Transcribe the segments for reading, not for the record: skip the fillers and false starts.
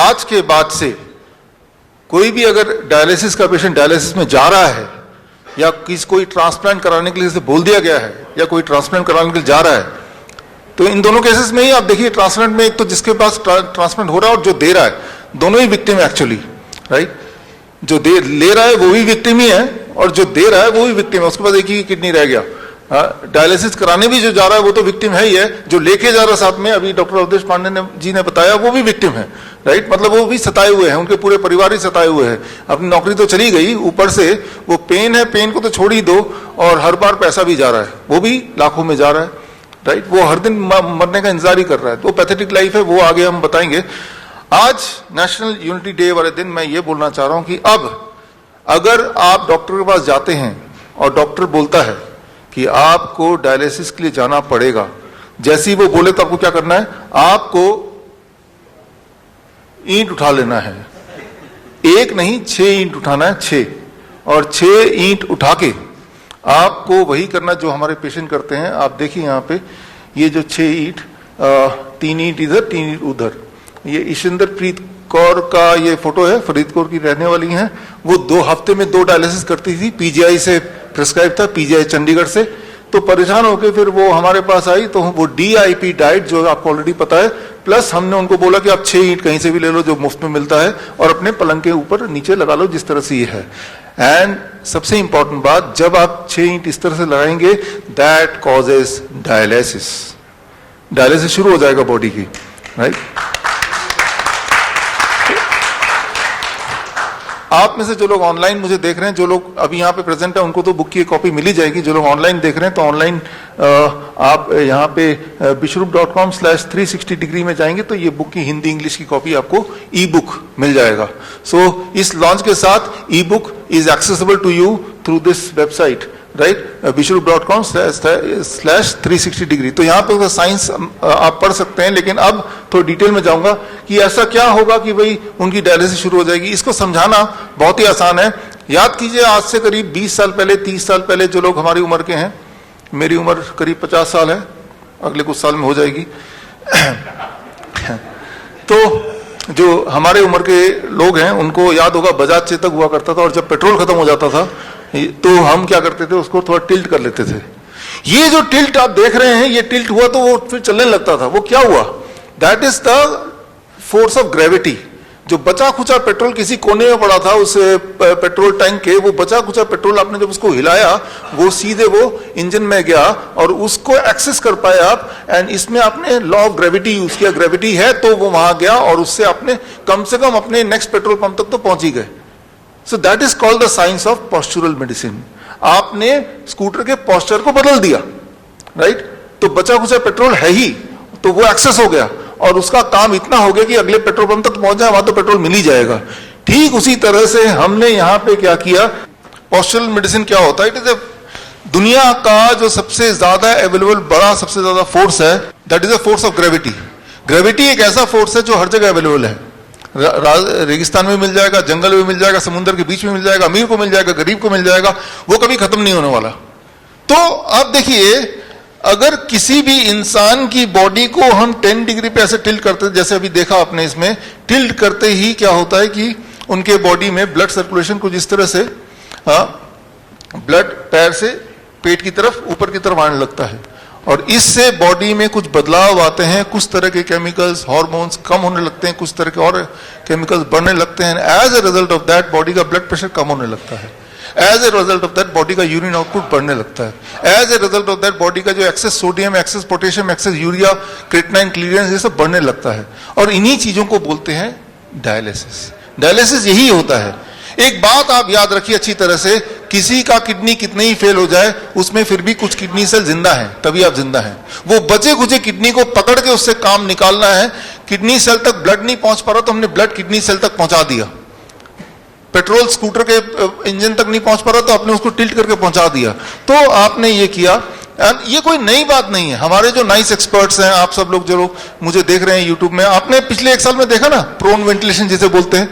आज के बाद से कोई भी अगर डायलिसिस का पेशेंट डायलिसिस में जा रहा है या कोई ट्रांसप्लांट कराने के लिए जैसे बोल दिया गया है या कोई ट्रांसप्लांट कराने के लिए जा रहा है, तो इन दोनों केसेस में ही आप देखिए ट्रांसप्लांट में एक तो जिसके पास ट्रांसप्लांट हो रहा है और जो दे रहा है, दोनों ही विक्टिम है एक्चुअली, राइट। जो ले रहा है वो भी विक्टिम ही है और जो दे रहा है वो भी विक्टिम है, उसके पास एक ही किडनी रह गया। डायलिसिस कराने भी जो जा रहा है वो तो विक्टिम है ही है, जो लेके जा रहा है साथ में, अभी डॉक्टर अवधेश पांडे जी ने बताया, वो भी विक्टिम है, राइट। मतलब वो भी सताए हुए हैं, उनके पूरे परिवार ही सताए हुए हैं। अपनी नौकरी तो चली गई, ऊपर से वो पेन है, पेन को तो छोड़ ही दो, और हर बार पैसा भी जा रहा है, वो भी लाखों में जा रहा है, राइट। वो हर दिन मरने का इंतजार ही कर रहा है। वो पैथेटिक लाइफ है, वो आगे हम बताएंगे। आज नेशनल यूनिटी डे वाले दिन मैं ये बोलना चाह रहा हूं कि अब अगर आप डॉक्टर के पास जाते हैं और डॉक्टर बोलता है कि आपको डायलिसिस के लिए जाना पड़ेगा, जैसे ही वो बोले तो आपको क्या करना है, आपको ईंट उठा लेना है। एक नहीं 6 ईंट उठाना है, 6, और 6 ईंट उठा के आपको वही करना जो हमारे पेशेंट करते हैं। आप देखिए यहाँ पे ये जो 6 ईंट, 3 ईंट इधर 3 ईंट उधर, ये ईशिंदर प्रीत कौर का ये फोटो है, फरीदकोट की रहने वाली हैं। वो 2 हफ्ते में 2 डायलिसिस करती थी, पीजीआई से प्रिस्क्राइब था, पीजीआई चंडीगढ़ से। तो परेशान होकर फिर वो हमारे पास आई, तो वो DIP डाइट जो आपको ऑलरेडी पता है, प्लस हमने उनको बोला कि आप 6 ईंट कहीं से भी ले लो जो मुफ्त में मिलता है और अपने पलंग के ऊपर नीचे लगा लो, जिस तरह से ये है। एंड सबसे इंपॉर्टेंट बात, जब आप 6 ईंट इस तरह से लगाएंगे, दैट कॉजेस डायलिसिस, डायलिसिस शुरू हो जाएगा बॉडी की, राइट। आप में से जो लोग ऑनलाइन मुझे देख रहे हैं, जो लोग अभी यहाँ पे प्रेजेंट है, उनको तो बुक की कॉपी मिल ही जाएगी। जो लोग ऑनलाइन देख रहे हैं तो ऑनलाइन आप यहाँ पे bishrup.com/360 डिग्री में जाएंगे तो ये बुक की हिंदी इंग्लिश की कॉपी आपको ई बुक मिल जाएगा। सो इस लॉन्च के साथ e book is accessible to you through this website, right, bishrup.com/360 degree. तो यहाँ पे साइंस आप पढ़ सकते हैं, लेकिन अब थोड़ा डिटेल में जाऊंगा कि ऐसा क्या होगा कि भाई उनकी डायलिसिस शुरू हो जाएगी। इसको समझाना बहुत ही आसान है। याद कीजिए, आज से करीब 20 साल पहले, 30 साल पहले, जो लोग हमारी उम्र के हैं, मेरी उम्र करीब 50 साल है, अगले कुछ साल में हो जाएगी। तो जो हमारे उम्र के लोग हैं उनको याद होगा बजाज चेतक हुआ करता था, और जब पेट्रोल खत्म हो जाता था तो हम क्या करते थे, उसको थोड़ा टिल्ट कर लेते थे। ये जो टिल्ट आप देख रहे हैं, ये टिल्ट हुआ तो वो फिर चलने लगता था। वो क्या हुआ? That is the force of gravity. जो बचा खुचा पेट्रोल किसी कोने में पड़ा था उस पेट्रोल टैंक के, वो बचा खुचा पेट्रोल आपने जब उसको हिलाया, वो सीधे वो इंजन में गया और उसको एक्सेस कर पाए आप। एंड इसमें आपने लॉ ऑफ ग्रेविटी यूज किया, ग्रेविटी है तो वो वहां गया और उससे आपने कम से कम अपने नेक्स्ट पेट्रोल पंप तक तो पहुंच ही गए। So that is called the science of postural medicine. आपने स्कूटर के पॉस्चर को बदल दिया, राइट। तो बचा खुचा पेट्रोल है ही, तो वो एक्सेस हो गया और उसका काम इतना हो गया कि अगले पेट्रोल पंप तक पहुंच जाए, वहां तो पेट्रोल मिल ही जाएगा। ठीक उसी तरह से हमने यहां पे क्या किया, पॉस्चुरल मेडिसिन क्या होता है? इट इज दुनिया का जो सबसे ज्यादा अवेलेबल बड़ा सबसे ज्यादा फोर्स है, that is a force of gravity. Gravity एक ऐसा फोर्स है जो हर जगह अवेलेबल है। रेगिस्तान में मिल जाएगा, जंगल में मिल जाएगा, समुद्र के बीच में मिल जाएगा, अमीर को मिल जाएगा, गरीब को मिल जाएगा, वो कभी खत्म नहीं होने वाला। तो अब देखिए, अगर किसी भी इंसान की बॉडी को हम 10 डिग्री पे ऐसे टिल्ट करते, जैसे अभी देखा आपने इसमें, टिल्ट करते ही क्या होता है कि उनके बॉडी में ब्लड सर्कुलेशन कुछ इस तरह से, ब्लड पैर से पेट की तरफ, ऊपर की तरफ आने लगता है, और इससे बॉडी में कुछ बदलाव आते हैं। कुछ तरह के केमिकल्स, हार्मोन्स कम होने लगते हैं, कुछ तरह के और केमिकल्स बढ़ने लगते हैं। As a result of that body का ब्लड प्रेशर कम होने लगता है। As a result of that body का यूरिन आउटपुट बढ़ने लगता है। As a result of that body का जो excess sodium, excess potassium, excess urea, creatinine, clearance, ये सब बढ़ने लगता है। और इन्हीं चीजों को बोलते हैं डायलिसिस। डायलिसिस यही होता है। एक बात आप याद रखिए अच्छी तरह से, किसी का किडनी कितने ही फेल हो जाए, उसमें फिर भी कुछ किडनी सेल जिंदा है, तभी आप जिंदा हैं। वो बचे खुचे किडनी को पकड़ के उससे काम निकालना है। किडनी सेल तक ब्लड नहीं पहुंच पा रहा तो हमने ब्लड किडनी सेल तक पहुंचा दिया। पेट्रोल स्कूटर के इंजन तक नहीं पहुंच पा रहा तो आपने उसको टिल्ट करके पहुंचा दिया। तो आपने ये किया। ये कोई नई बात नहीं है। हमारे जो नाइस एक्सपर्ट्स हैं, आप सब लोग जो लोग मुझे देख रहे हैं यूट्यूब में, आपने पिछले 1 साल में देखा ना, प्रोन वेंटिलेशन जिसे बोलते हैं,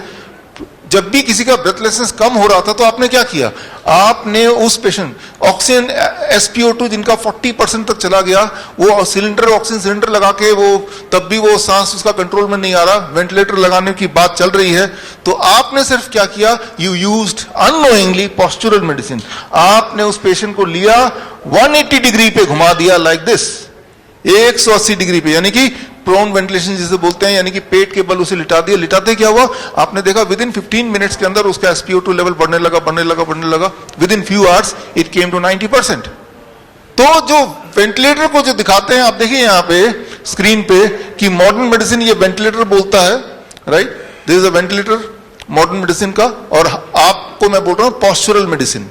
जब भी किसी का ब्रेथलेसनेस कम हो रहा था तो आपने क्या किया, आपने उस पेशेंट ऑक्सीजन SpO2 जिनका 40% तक चला गया, वो सिलेंडर ऑक्सीजन सिलेंडर लगा के वो तब भी वो सांस उसका कंट्रोल में नहीं आ रहा, वेंटिलेटर लगाने की बात चल रही है, तो आपने सिर्फ क्या किया, you used unknowingly postural medicine. आपने उस पेशेंट को लिया 180 डिग्री पे घुमा दिया, लाइक दिस 180 डिग्री पे, यानी कि प्रोन वेंटिलेशन जिसे बोलते हैं, यानी कि पेट के बल उसे लिटा दिया। लिटाते क्या हुआ, आपने देखा विद इन 15 मिनट्स के अंदर उसका SpO2 लेवल बढ़ने लगा, within few hours it came to 90%। तो जो वेंटिलेटर को जो दिखाते हैं, आप देखिए यहां पे स्क्रीन पे कि मॉडर्न मेडिसिन ये वेंटिलेटर बोलता है, right, this is a ventilator modern medicine का, और आपको मैं बोल रहा हूं पोस्चुरल मेडिसिन।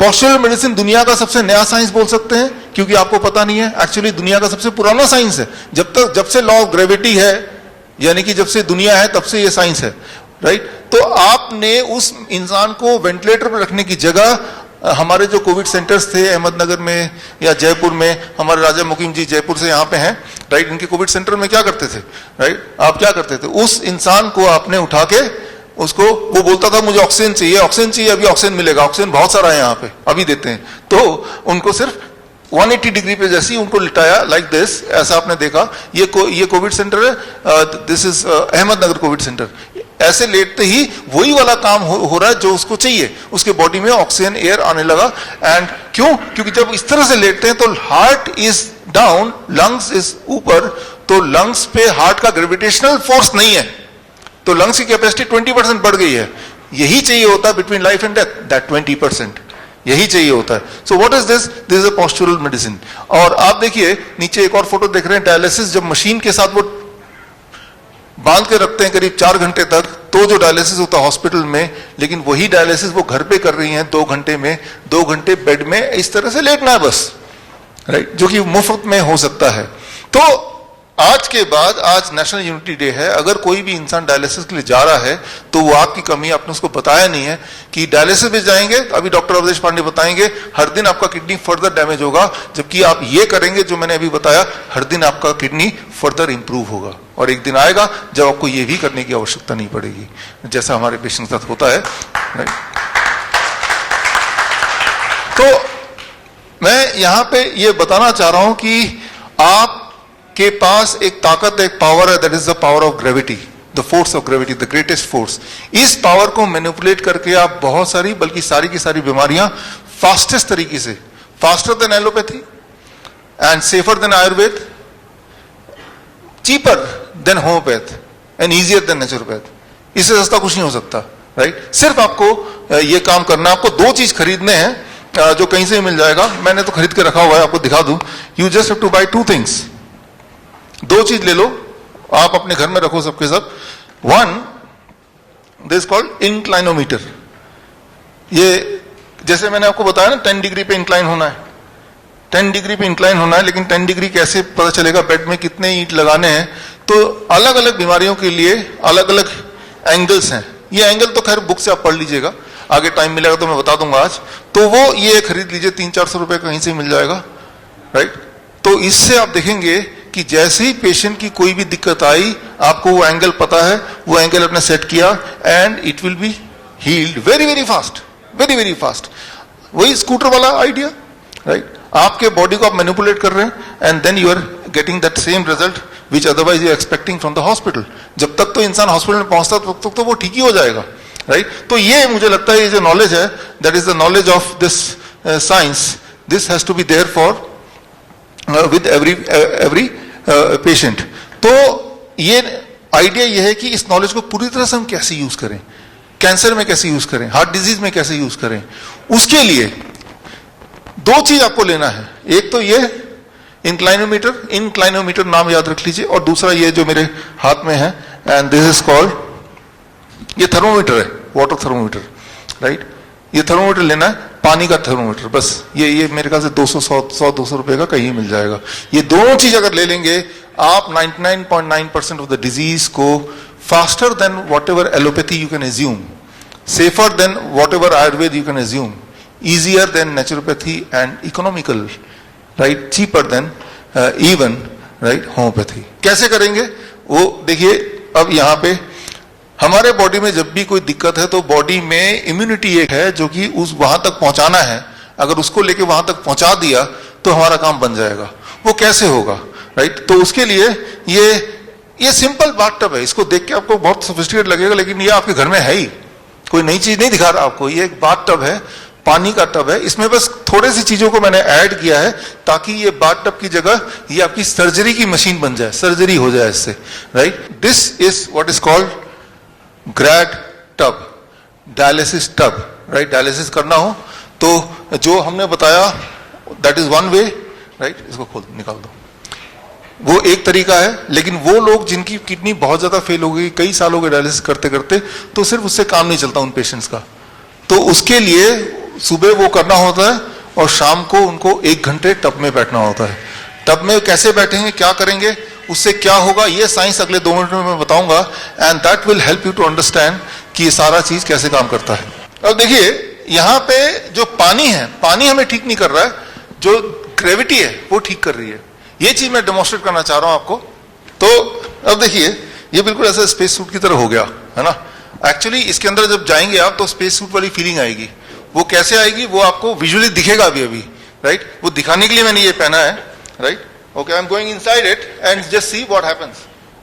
पोस्चुरल मेडिसिन दुनिया का सबसे नया साइंस बोल सकते हैं, क्योंकि आपको पता नहीं है, एक्चुअली दुनिया का सबसे पुराना साइंस है। जब से लॉ ऑफ ग्रेविटी है, यानी कि जब से दुनिया है तब से ये साइंस है, राइट। तो आपने उस इंसान को वेंटिलेटर पर रखने की जगह, हमारे जो कोविड सेंटर्स थे अहमदनगर में या जयपुर में, हमारे राजा मुकीम जी जयपुर से यहाँ पे हैं, राइट, इनके कोविड सेंटर में क्या करते थे, राइट, आप क्या करते थे, उस इंसान को आपने उठा के उसको, वो बोलता था मुझे ऑक्सीजन चाहिए, अभी ऑक्सीजन मिलेगा, ऑक्सीजन बहुत सारा है यहाँ पे, अभी देते हैं, तो उनको सिर्फ 180 डिग्री पे जैसे ही उनको लिटाया, लाइक दिस, ऐसा आपने देखा। ये कोविड सेंटर है, this is Ahmednagar Covid centre. ऐसे लेटते ही वही वाला काम हो रहा है जो उसको चाहिए, उसके बॉडी में ऑक्सीजन एयर आने लगा। एंड क्योंकि जब इस तरह से लेटते हैं तो heart is down, lungs is ऊपर, तो लंग्स पे हार्ट का ग्रेविटेशनल फोर्स नहीं है, तो लंग्स की कैपेसिटी 20% बढ़ गई है। यही चाहिए होता है between life and death, that 20%, यही चाहिए होता है। So what is this is a postural medicine. और आप देखिए नीचे एक और फोटो देख रहे हैं, डायलिसिस जब मशीन के साथ वो बांध के रखते हैं करीब 4 घंटे तक, तो जो डायलिसिस होता है हॉस्पिटल में, लेकिन वही डायलिसिस वो घर पे कर रही हैं 2 घंटे में, 2 घंटे बेड में इस तरह से लेटना है बस, राइट, जो कि मुफ्त में हो सकता है। तो आज के बाद, आज नेशनल यूनिटी डे है, अगर कोई भी इंसान डायलिसिस के लिए जा रहा है तो वो आपकी कमी, आपने उसको बताया नहीं है कि डायलिसिस में जाएंगे, अभी डॉक्टर अवधेश पांडे बताएंगे, हर दिन आपका किडनी फर्दर डैमेज होगा, जबकि आप ये करेंगे जो मैंने अभी बताया, हर दिन आपका किडनी फर्दर इंप्रूव होगा, और एक दिन आएगा जब आपको ये भी करने की आवश्यकता नहीं पड़ेगी, जैसा हमारे पेशेंट के साथ होता है, राइट। तो मैं यहां पे ये बताना चाह रहा हूं कि आप के पास एक ताकत, एक पावर है, that is the power of gravity, the force of gravity, the greatest force. इस पावर को मैनिपुलेट करके आप बहुत सारी, बल्कि सारी की सारी बीमारियां फास्टेस्ट तरीके से, faster than allopathy and safer than Ayurveda, cheaper than homeopath and easier than naturopath, इससे सस्ता कुछ नहीं हो सकता, राइट। सिर्फ आपको ये काम करना, आपको 2 चीज खरीदने हैं जो कहीं से मिल जाएगा, मैंने तो खरीद के रखा हुआ है, आपको दिखा दूं। You just have to buy 2 things, 2 चीज ले लो, आप अपने घर में रखो सबके सब। 1, दिस कॉल्ड इंक्लाइनोमीटर। ये जैसे मैंने आपको बताया ना 10 डिग्री पे इंक्लाइन होना है, 10 डिग्री पे इंक्लाइन होना है, लेकिन 10 डिग्री कैसे पता चलेगा, बेड में कितने ईंट लगाने हैं। तो अलग अलग बीमारियों के लिए अलग अलग एंगल्स हैं। ये एंगल तो खैर बुक से आप पढ़ लीजिएगा, आगे टाइम मिलेगा तो मैं बता दूंगा आज। तो वो ये खरीद लीजिए, 300-400 रुपए कहीं से मिल जाएगा, राइट। तो इससे आप देखेंगे कि जैसे ही पेशेंट की कोई भी दिक्कत आई, आपको वो एंगल पता है, वो एंगल आपने सेट किया and it will be healed very very fast, very very fast. वही स्कूटर वाला आइडिया, राइट। आपके बॉडी को आप मैनिपुलेट कर रहे हैं and then you are getting that same result which otherwise you expecting from the hospital. जब तक तो इंसान हॉस्पिटल में पहुंचता तब तक तो वो ठीक ही हो जाएगा, राइट। तो ये मुझे लगता है ये जो नॉलेज है, that is the knowledge of this science, this has to be there for with every patient. तो ये आइडिया ये है कि इस नॉलेज को पूरी तरह से हम कैसे यूज करें, कैंसर में कैसे यूज करें, हार्ट डिजीज में कैसे यूज करें। उसके लिए 2 चीज आपको लेना है, एक तो ये इंक्लाइनोमीटर नाम याद रख लीजिए, और दूसरा ये जो मेरे हाथ में है, एंड दिस इज कॉल्ड, ये थर्मोमीटर है, वाटर थर्मोमीटर, राइट। ये थर्मोमीटर लेना है, पानी का थर्मोमीटर, बस ये मेरे ख्याल से 200 रुपए का कहीं मिल जाएगा। ये दोनों चीज अगर ले लेंगे आप 99.9% ऑफ द डिजीज को faster than what ever allopathy you can assume, safer than what ever Ayurveda you can assume, easier than naturopathy and economical, right, cheaper than even, right, homeopathy। कैसे करेंगे वो देखिए। अब यहाँ पे हमारे बॉडी में जब भी कोई दिक्कत है तो बॉडी में इम्यूनिटी एक है जो कि उस वहां तक पहुंचाना है, अगर उसको लेके वहां तक पहुंचा दिया तो हमारा काम बन जाएगा। वो कैसे होगा, राइट? तो उसके लिए ये सिंपल बाथटब है, इसको देख के आपको बहुत सोफिस्टिकेट लगेगा, लेकिन ये आपके घर में है ही, कोई नई चीज नहीं दिखा रहा आपको। ये एक बाथटब है, पानी का टब है, इसमें बस थोड़ी सी चीजों को मैंने ऐड किया है ताकि ये बाथटब की जगह ये आपकी सर्जरी की मशीन बन जाए, सर्जरी हो जाए इससे, right? This is what is called grad tub, dialysis tub, right? Dialysis करना हो तो जो हमने बताया that is one way, right? इसको खोल निकाल दो, वो एक तरीका है। लेकिन वो लोग जिनकी किडनी बहुत ज्यादा फेल हो गई, कई साल हो गए डायलिसिस करते करते, तो सिर्फ उससे काम नहीं चलता उन पेशेंट्स का, तो उसके लिए सुबह वो करना होता है और शाम को उनको 1 घंटे टब में बैठना होता है। टब में कैसे बैठेंगे, क्या करेंगे, उससे क्या होगा, ये साइंस अगले 2 मिनट में मैं बताऊंगा, and that will help you to understand कि ये सारा चीज कैसे काम करता है। अब देखिए यहां पे जो पानी है, पानी हमें ठीक नहीं कर रहा है, जो ग्रेविटी है वो ठीक कर रही है। ये चीज मैं डेमोन्स्ट्रेट करना चाह रहा हूं आपको। तो अब देखिए ये बिल्कुल ऐसा स्पेस सूट की तरह हो गया है ना। एक्चुअली इसके अंदर जब जाएंगे आप तो स्पेस सूट वाली फीलिंग आएगी। वो कैसे आएगी वो आपको विजुअली दिखेगा अभी, राइट? वो दिखाने के लिए मैंने ये पहना है, right? Okay, I am going inside it and just see what happens.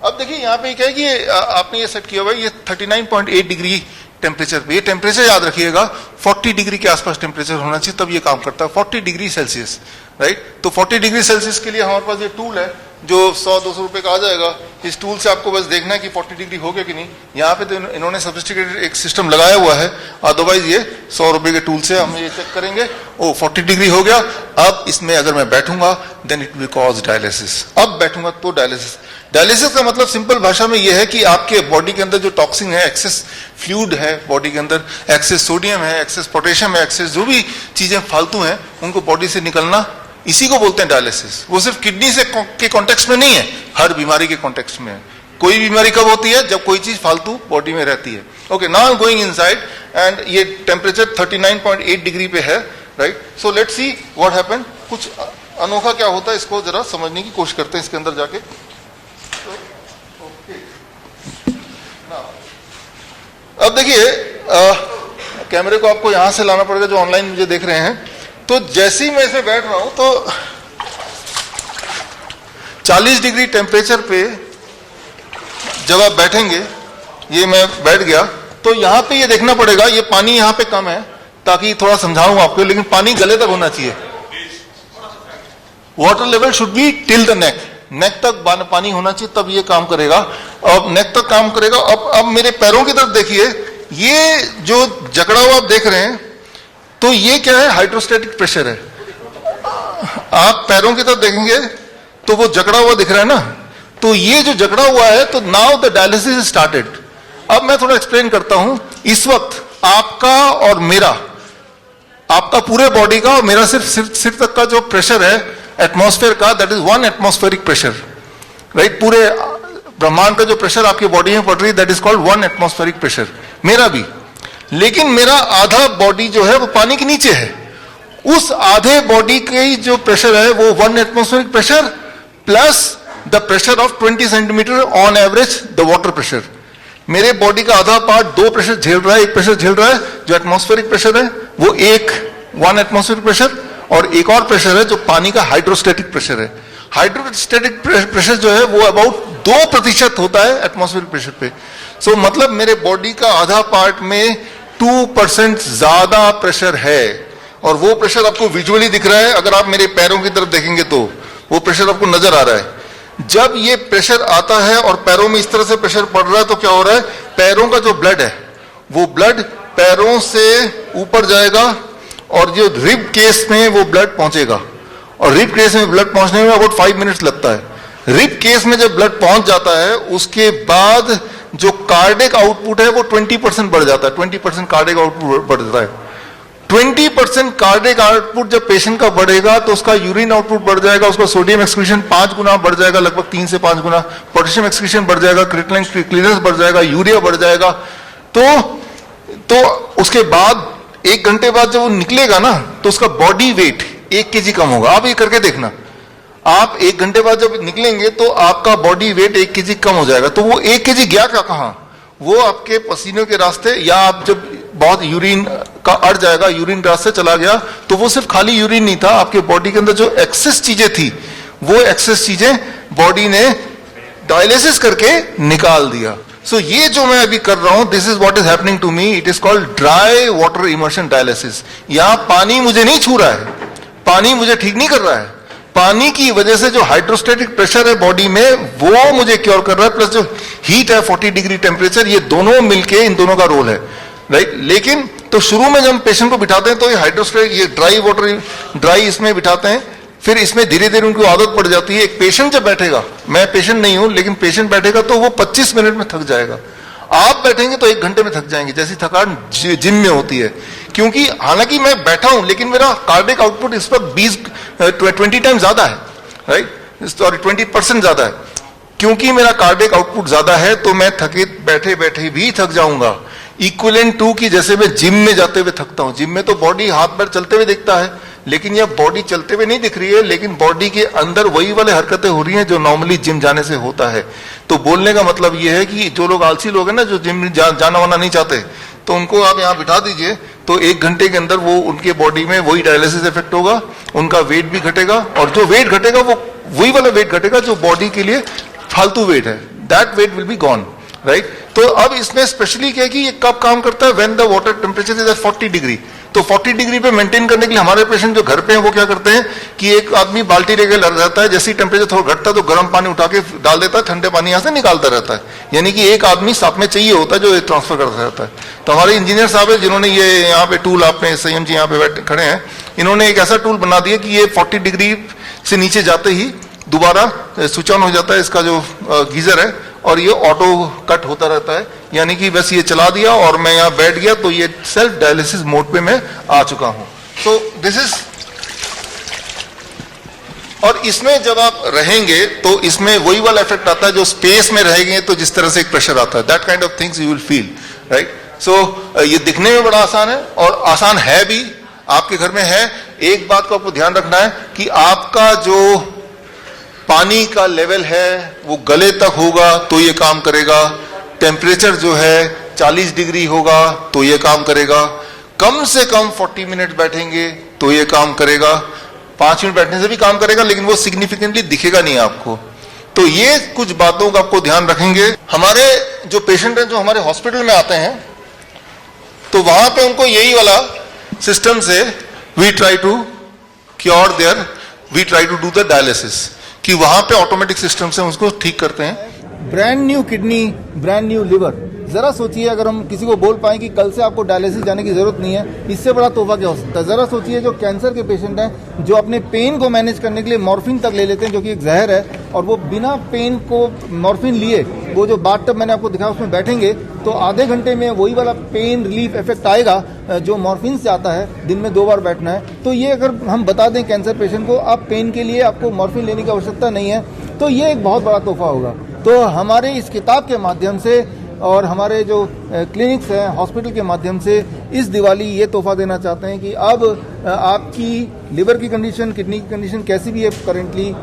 अब देखिए यहाँ पे क्या है कि आपने ये सेट किया हुआ है, ये 39.8 डिग्री टेम्परेचर पे। ये टेम्परेचर याद रखिएगा 40 डिग्री के आसपास टेम्परेचर होना चाहिए, तब ये काम करता है, 40 डिग्री सेल्सियस, राइट? तो 40 डिग्री सेल्सियस के लिए हमारे पास ये टूल है जो 100-200 रुपए का आ जाएगा। इस टूल से आपको बस देखना है कि 40 डिग्री हो गया कि नहीं। यहाँ पे तो इन्होंने सोफिस्टिकेटेड एक सिस्टम लगाया हुआ है, अदरवाइज ये 100 रुपए के टूल से हम ये चेक करेंगे, ओ 40 डिग्री हो गया। अब इसमें अगर मैं बैठूंगा then it will cause dialysis. अब बैठूंगा तो डायलिसिस। डायलिसिस का मतलब सिंपल भाषा में यह है कि आपके बॉडी के अंदर जो टॉक्सिन है, एक्सेस फ्लूइड है बॉडी के अंदर, एक्सेस सोडियम है, एक्सेस पोटेशियम है, एक्सेस जो भी चीजें फालतू हैं उनको बॉडी से निकलना, इसी को बोलते हैं डायलिसिस। वो सिर्फ किडनी से के कॉन्टेक्स्ट में नहीं है, हर बीमारी के कॉन्टेक्स्ट में है। कोई बीमारी कब होती है, जब कोई चीज फालतू बॉडी में रहती है। Okay, now I am going inside and ये टेम्परेचर 39.8 डिग्री पे है, right? So let's see what happen. कुछ अनोखा क्या होता है इसको जरा समझने की कोशिश करते हैं इसके अंदर जाके। अब देखिए कैमरे को आपको यहां से लाना पड़ेगा जो ऑनलाइन मुझे देख रहे हैं। तो जैसे ही मैं इसमें बैठ रहा हूं तो 40 डिग्री टेम्परेचर पे जब आप बैठेंगे, ये मैं बैठ गया, तो यहां पे ये देखना पड़ेगा, ये पानी यहां पे कम है ताकि थोड़ा समझाऊं आपको, लेकिन पानी गले तक होना चाहिए। Water level should be till the neck, neck तक पानी होना चाहिए, तब ये काम करेगा। अब नेक तक काम करेगा। अब मेरे पैरों की तरफ देखिए, ये जो जकड़ा हुआ आप देख रहे हैं, तो ये क्या है, हाइड्रोस्टैटिक प्रेशर है। आप पैरों की तरफ देखेंगे तो वो जकड़ा हुआ दिख रहा है ना, तो ये जो जकड़ा हुआ है, तो नाउ द डायलिसिस स्टार्टेड। अब मैं थोड़ा एक्सप्लेन करता हूं। इस वक्त आपका और मेरा, आपका पूरे बॉडी का और मेरा सिर तक का जो प्रेशर है एटमॉस्फेयर का, that is 1 atmospheric pressure, right? पूरे ब्रह्मांड का जो प्रेशर आपकी बॉडी में पड़ रही है that is called 1 atmospheric pressure, मेरा भी। लेकिन मेरा आधा बॉडी जो है वो पानी के नीचे है। उस आधे बॉडी की जो प्रेशर है वो 1 atmospheric pressure plus the pressure of 20 centimetre on average the water pressure. मेरे बॉडी का आधा पार्ट 2 प्रेशर झेल रहा है। एक प्रेशर झेल रहा है जो एटमॉस्फेरिक प्रेशर है, वो 1 एटमॉस्फेरिक प्रेशर, और एक और प्रेशर है जो पानी का हाइड्रोस्टैटिक प्रेशर है। हाइड्रोस्टैटिक प्रेशर जो है वो अबाउट 2% होता है एटमॉस्फेरिक प्रेशर पे। सो मतलब मेरे बॉडी का आधा पार्ट में 2% ज्यादा प्रेशर है, और वो प्रेशर आपको विजुअली दिख रहा है। अगर आप मेरे पैरों की तरफ देखेंगे तो वो प्रेशर आपको नजर आ रहा है। जब ये प्रेशर आता है और पैरों में इस तरह से प्रेशर पड़ रहा है, तो क्या हो रहा है, पैरों का जो ब्लड है वो ब्लड पैरों से ऊपर जाएगा और जो रिब केस में वो ब्लड पहुंचेगा, और रिब केस में ब्लड पहुंचने में अबाउट 5 मिनट्स लगता है। रिब केस में जब ब्लड पहुंच जाता है उसके बाद जो कार्डिक आउटपुट है वो 20% बढ़ जाता है। 20% कार्डिक आउटपुट बढ़ जाता है। 20% कार्डिक आउटपुट जब पेशेंट का बढ़ेगा तो उसका यूरिन आउटपुट बढ़ जाएगा, उसका सोडियम एक्सक्रीशन 5 गुना बढ़ जाएगा, लगभग 3 से 5 गुना। पोटेशियम एक्सक्रीशन बढ़ जाएगा, क्रिएटिनिन क्लियरेंस बढ़ जाएगा, यूरिया बढ़ जाएगा। तो उसके बाद 1 घंटे बाद जब वो निकलेगा ना, तो उसका बॉडी वेट 1 kg कम होगा। आप ये करके देखना, आप 1 घंटे बाद जब निकलेंगे तो आपका बॉडी वेट 1 kg कम हो जाएगा। तो वो 1 kg गया क्या, कहां? वो आपके पसीने के रास्ते, या आप जब बहुत यूरिन का अड़ जाएगा, यूरिन रास्ते चला गया, तो वो सिर्फ खाली यूरिन नहीं था, आपके बॉडी के अंदर जो एक्सेस चीजें थी वो एक्सेस चीजें बॉडी ने डायलिसिस करके निकाल दिया। सो ये जो मैं अभी कर रहा हूं, this is what is happening to me, it is called dry water immersion dialysis. यहां पानी मुझे नहीं छू रहा है, पानी मुझे ठीक नहीं कर रहा है, पानी की वजह से जो हाइड्रोस्टेटिक प्रेशर है बॉडी में वो मुझे क्योर कर रहा है, प्लस जो हीट है 40 डिग्री टेम्परेचर, ये दोनों मिलके इन दोनों का रोल है, राइट। लेकिन तो शुरू में जब हम पेशेंट को बिठाते हैं तो ये हाइड्रोस्टेटिक, ये ड्राई वाटर, ड्राई इसमें बिठाते हैं, फिर इसमें धीरे धीरे उनको आदत पड़ जाती है। एक पेशेंट जब बैठेगा, मैं पेशेंट नहीं हूं लेकिन पेशेंट बैठेगा तो वो 25 मिनट में थक जाएगा, आप बैठेंगे तो 1 घंटे में थक जाएंगे, जैसी थकान जिम में होती है। क्योंकि हालांकि मैं बैठा हूं लेकिन मेरा कार्डिक आउटपुट इस वक्त 20 टाइम ज्यादा है, राइट, सॉरी 20% ज्यादा है। क्योंकि मेरा कार्डिक आउटपुट ज्यादा है तो मैं थकित बैठे बैठे भी थक जाऊंगा, इक्विवेलेंट टू कि जैसे मैं जिम में जाते हुए थकता हूं। जिम में तो बॉडी हाथ पैर चलते हुए दिखता है, लेकिन यह बॉडी चलते हुए नहीं दिख रही है, लेकिन बॉडी के अंदर वही वाले हरकतें हो रही हैं जो नॉर्मली जिम जाने से होता है। तो बोलने का मतलब यह है कि जो लोग आलसी लोग हैं ना, जो जिम जाना वाना नहीं चाहते, तो उनको आप यहाँ बिठा दीजिए, तो 1 घंटे के अंदर वो उनके बॉडी में वही डायलिसिस इफेक्ट होगा, उनका वेट भी घटेगा, और जो वेट घटेगा वो वही वाला वेट घटेगा जो बॉडी के लिए फालतू वेट है, that weight will be gone, right. तो अब इसमें स्पेशली क्या है कि ये कब काम करता है, when the water temperature is at 40 degree. तो 40 डिग्री पे मेंटेन करने के लिए हमारे पेशेंट जो घर पे हैं वो क्या करते हैं कि एक आदमी बाल्टी लेकर लड़ जाता है, जैसे ही टेम्परेचर थोड़ा घटता है तो गर्म पानी उठा के डाल देता है, ठंडे पानी यहां से निकालता रहता है। यानी कि एक आदमी साथ में चाहिए होता है जो ट्रांसफर करता रहता है। तो हमारे इंजीनियर साहब है जिन्होंने ये यहाँ पे टूल, आपने संयम जी यहाँ पे बैठे खड़े हैं, इन्होंने एक ऐसा टूल बना दिया कि ये 40 डिग्री से नीचे जाते ही दोबारा स्विच ऑन हो जाता है इसका जो गीजर है, और ये ऑटो कट होता रहता है। यानी कि बस ये चला दिया और मैं यहाँ बैठ गया तो ये सेल्फ डायलिसिस मोड पे मैं आ चुका हूं। तो दिस इज, और इसमें जब आप रहेंगे तो इसमें वही वाला इफेक्ट आता है जो स्पेस में रहेंगे तो जिस तरह से एक प्रेशर आता है, that kind of things you will feel, right. So ये दिखने में बड़ा आसान है और आसान है भी, आपके घर में है। एक बात को आपको ध्यान रखना है कि आपका जो पानी का लेवल है वो गले तक होगा तो ये काम करेगा, टेम्परेचर जो है 40 डिग्री होगा तो ये काम करेगा, कम से कम 40 मिनट बैठेंगे तो ये काम करेगा, 5 मिनट बैठने से भी काम करेगा, लेकिन वो सिग्निफिकेंटली दिखेगा नहीं आपको। तो ये कुछ बातों का आपको ध्यान रखेंगे। हमारे जो पेशेंट हैं जो हमारे हॉस्पिटल में आते हैं तो वहां पे उनको यही वाला सिस्टम से we try to cure there, we try to do the dialysis, कि वहां पे ऑटोमेटिक सिस्टम से उसको ठीक करते हैं। Brand new kidney, brand new liver, जरा सोचिए अगर हम किसी को बोल पाए कि कल से आपको डायलिसिस जाने की जरूरत नहीं है, इससे बड़ा तोहफा क्या हो सकता है। जरा सोचिए जो कैंसर के पेशेंट हैं जो अपने पेन को मैनेज करने के लिए मॉर्फिन तक ले लेते हैं जो कि एक जहर है, और वो बिना पेन को मॉर्फिन लिए वो जो बाथटब मैंने आपको दिखाया उसमें बैठेंगे तो आधे घंटे में वही वाला पेन रिलीफ इफेक्ट आएगा जो मॉर्फिन से आता है। दिन में 2 बार बैठना है। तो ये अगर हम बता दें कैंसर पेशेंट को आप पेन के लिए आपको मॉर्फिन लेने की आवश्यकता नहीं है, तो ये एक बहुत बड़ा तोहफा होगा। तो हमारे इस किताब के माध्यम से और हमारे जो क्लिनिक्स हैं हॉस्पिटल के माध्यम से इस दिवाली ये तोहफा देना चाहते हैं कि अब आपकी लिवर की कंडीशन, किडनी की कंडीशन कैसी भी है currently,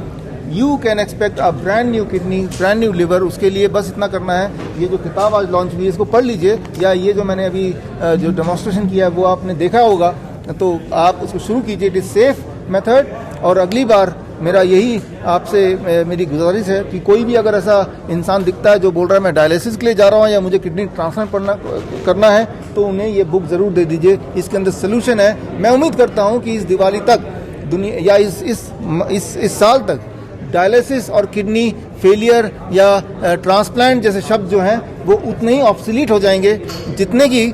you can expect a brand new kidney, brand new liver. उसके लिए बस इतना करना है, ये जो किताब आज लॉन्च हुई है इसको पढ़ लीजिए, या ये जो मैंने अभी जो डेमोन्स्ट्रेशन किया है वो आपने देखा होगा, तो आप उसको शुरू कीजिए। It is safe method. और अगली बार मेरा यही आपसे मेरी गुजारिश है कि कोई भी अगर ऐसा इंसान दिखता है जो बोल रहा है मैं डायलिसिस के लिए जा रहा हूँ या मुझे किडनी ट्रांसप्लांट करना है, तो उन्हें ये बुक जरूर दे दीजिए। इसके अंदर सोल्यूशन है। मैं उम्मीद करता हूँ कि इस दिवाली तक दुनिया या इस साल तक डायलिसिस और किडनी फेलियर या ट्रांसप्लांट जैसे शब्द जो हैं वो उतने ही ऑब्सोलीट हो जाएंगे जितने कि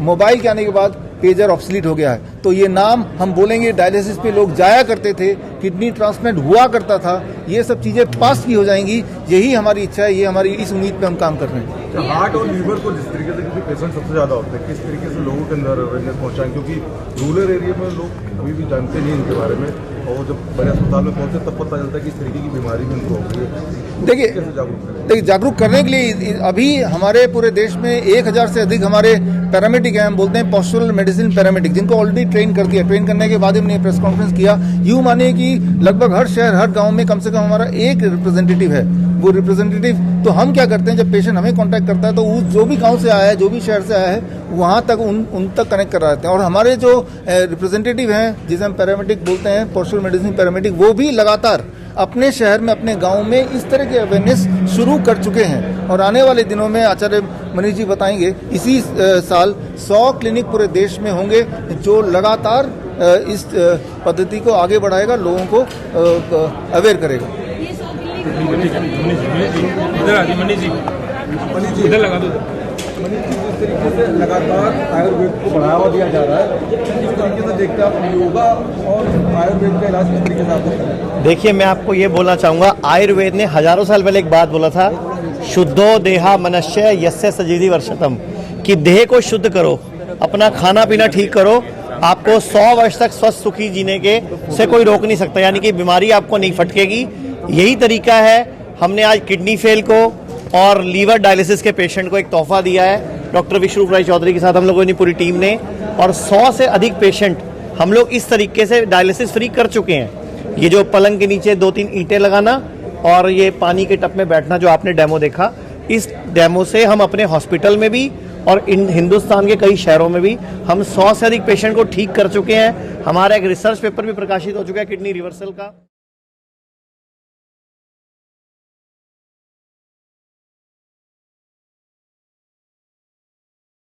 मोबाइल के आने के बाद पेजर ऑब्सोलीट हो गया है। तो ये नाम हम बोलेंगे, डायलिसिस पे लोग जाया करते थे, किडनी ट्रांसप्लांट हुआ करता था, ये सब चीज़ें पास की हो जाएंगी। यही हमारी इच्छा है, ये हमारी इस उम्मीद पे हम काम कर रहे हैं। तो हार्ट और लीवर को जिस तरीके से क्योंकि पेशेंट सबसे ज़्यादा होते हैं, किस तरीके से लोगों के अंदर अवेयरनेस पहुँचाएं, क्योंकि रूरल एरिया में लोग अभी भी जानते नहीं इनके बारे में, और जब बड़े अस्पताल में पहुँचते तब पता चलता है कि इस तरीके की बीमारी भी उनको हो गई है। देखिए जागरूक करने के लिए अभी हमारे पूरे देश में 1000 से अधिक हमारे पैरामेडिक हैं, हम बोलते हैं पोस्चरल मेडिसिन पैरामेडिक, जिनको ऑलरेडी ट्रेन कर दिया। ट्रेन करने के बाद हमने प्रेस कॉन्फ्रेंस किया। यूं मानिए कि लगभग हर शहर, हर गांव में कम से कम हमारा एक रिप्रेजेंटेटिव है वो रिप्रेजेंटेटिव। तो हम क्या करते हैं, जब पेशेंट हमें कांटेक्ट करता है तो उस जो भी गांव से आया है, जो भी शहर से आया है, वहां तक उन तक कनेक्ट करा देते हैं। और हमारे जो रिप्रेजेंटेटिव हैं, जिसे हम पैरामेडिक बोलते हैं, पोस्टल मेडिसिन पैरामेडिक, वो भी लगातार अपने शहर में, अपने गांव में इस तरह की अवेयरनेस शुरू कर चुके हैं। और आने वाले दिनों में आचार्य मनीष जी बताएंगे, इसी साल 100 क्लिनिक पूरे देश में होंगे जो लगातार इस पद्धति को आगे बढ़ाएगा, लोगों को अवेयर करेगा। मनीष जी इधर लगा दो। मनीष जी, जिस तरीके से लगातार आयुर्वेद को बढ़ावा दिया जा रहा है, किस तरीके से देखते हैं आप योगा और आयुर्वेद का इलाज किस तरीके से आप देखते हैं? देखिए, मैं आपको ये बोलना चाहूँगा, आयुर्वेद ने हजारों साल पहले एक बात बोला था, शुद्धो देहा मनुष्य यस्य सजीदी वर्षतम, कि देह को शुद्ध करो, अपना खाना पीना ठीक करो, आपको 100 वर्ष तक स्वस्थ सुखी जीने के से कोई रोक नहीं सकता, यानी कि बीमारी आपको नहीं फटकेगी। यही तरीका है। हमने आज किडनी फेल को और लीवर डायलिसिस के पेशेंट को एक तोहफा दिया है डॉक्टर विष्णु राय चौधरी के साथ हम लोगों ने, पूरी टीम ने, और 100 से अधिक पेशेंट हम लोग इस तरीके से डायलिसिस फ्री कर चुके हैं। ये जो पलंग के नीचे 2-3 ईंटें लगाना और ये पानी के टब में बैठना जो आपने डेमो देखा, इस डेमो से हम अपने हॉस्पिटल में भी और हिंदुस्तान के कई शहरों में भी हम 100 से अधिक पेशेंट को ठीक कर चुके हैं। हमारा एक रिसर्च पेपर भी प्रकाशित हो चुका है किडनी रिवर्सल का।